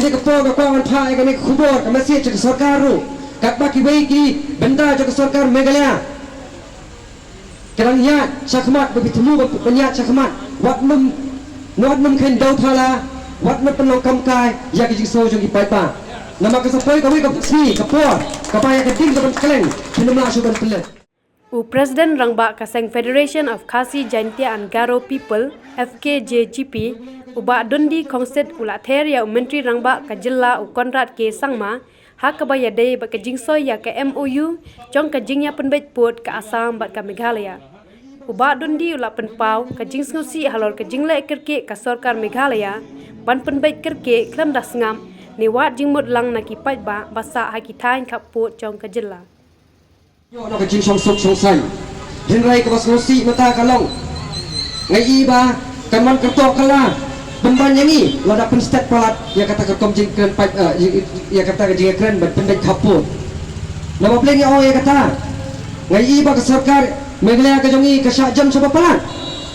Ini kepo kekuatan pah ini kubur ke masjid ke sarkar ru. Kat baki baiki benda ke sarkar Meghalaya. Kerana niat syakmat bagi temu berniat syakmat. Wat mem khen dau thala, wat mem penong kamkai ya ke Jynsur jong ipai pa. Nama kesapai kami ke Khmih kepo kapaya ke ding depan keleng penumlah suban pelet. President Rangbak Kaseng Federation of Khasi Jaintia and Garo People FKJGP uba Dundee Khongsit ulat ther ya Menteri Rangbak ka jilla u Konrad ke Sangma ha ka baya dei ba ka Jynsur ya ka MOU jong ka jingya penbet put ka Assam bat ka Meghalaya uba Dundee ulat penpau ka Jynsur si halor ka jingle kerke ka sarkar Meghalaya ban penbet kerke klam das ngam ni wat jingmut lang na ki pai ba basa ha ki thain ka put jong ka jilla Yo nak Jing sok sai. Henrai ke baslosi mata kalong. Ngai iba kaman ketok kala. Bemban yang ni lada pen stat palat ya kata kekom jing kren pipe ya kata jing kren pendek kaput. Nama pleng ya ya kata. Ngai iba ke sarkar Meghalaya ke jongi ke syajam sebab palat.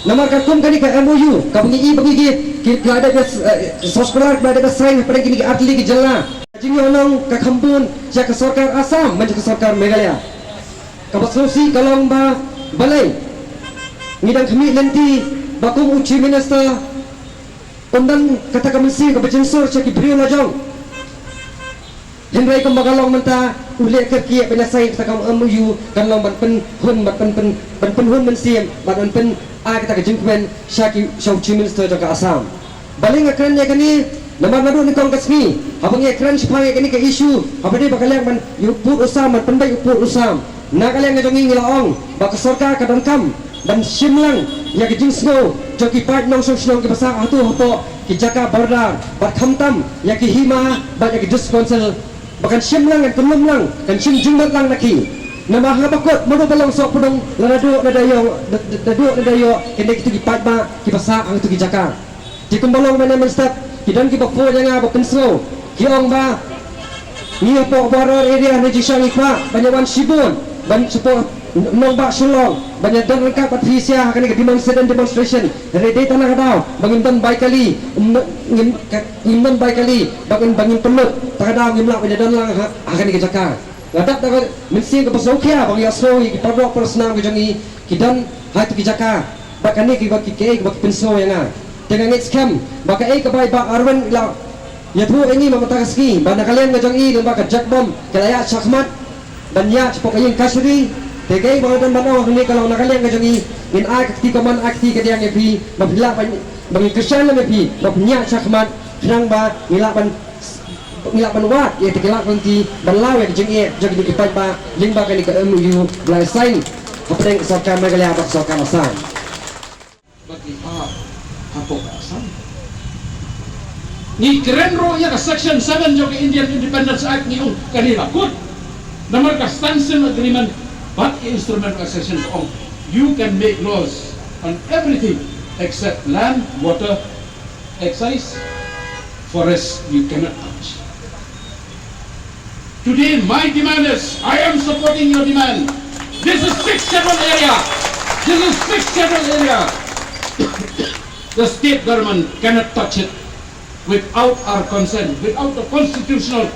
Nama kekom kani ke MOU ka bengi bagi ki ada sospelar ada saing pada kini atli ke jalla. Jing onong ke khambun ya ke sarkar Assam menjadi sarkar Meghalaya. Kapaslosi kalong ba balai ngidang Khmih Lynti bakum uci minister undan kata Mynsiem ke Jynsur caki Briew Lajong henrai kembagalong menta ulek kerki penasai kata kam MOU kan long ban pen hun Mynsiem ban pen a kata ke jingkwen caki uci minister ke Assam balai ngakran ya kani nama nadu ni kong Khmih abang ngakran sipai kani ke isu abade bakaleng ban uput usam ban pendai uput usam nak kalian ngejongi Lajong bak sarkar ka Dundee dan Shillong ya ke Jynsur joki pat nong Shillong ke pasar atu ki jaka bardar bat khamtam ya ke hima bat ya ke just council bahkan Shillong dan Tulumlang dan Jingmat lang naki nama ha bakut modo balong sok pudong laduk nadayo kene kitu ki pat ba ki pasar atu ki jaka di kumbalong mana menstap ki dan ki bakpo janga ba penslo ki ong ba ni po border area ni jisang ikwa banyawan sibun ban support nombak Shillong banyak dan lengkap patrisia akan ke demonstration dari tanah kadau bangin baik kali ngimdan baik kali bangin peluk takadau ngimlak banyak dan lang akan ke Jakarta ladap dak Mynsiem ke pasokia bang yaso ki padok persnam ke jangi kidan hai tu ke Jakarta bakani ki baki ke baki penso yang dengan ngit scam baka ke bai ba arwen la ya tu ini mamata ski bana kalian ke jangi lembaka jakbom kelaya syakmat banyak pokoknya kasri tegai bangunan banau ni kalau nak kalian kejongi in akti kaman akti ke dia ngepi mabila bagi kesan ngepi banyak syakmat sedang ba ngilapan wat ya tegelak nanti balau ya jengi jadi dikipat ba limba kali ke MOU belai sign apa yang sarkar Meghalaya apa sarkar Assam bagi apa Assam ni keren ro ya ke section 7 jo ke Indian Independence Act ni kali lakut Nama ka standstill agreement, but instrument of accession to all. You can make laws on everything except land, water, excise, forest you cannot touch. Today my demand is, I am supporting your demand. This is fixed schedule area. This is fixed schedule area. The state government cannot touch it without our consent, without the constitutional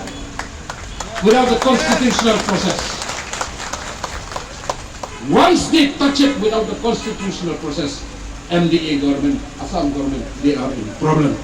process. Once they touch it without the constitutional process, MDA government, Assam government, they are in problem.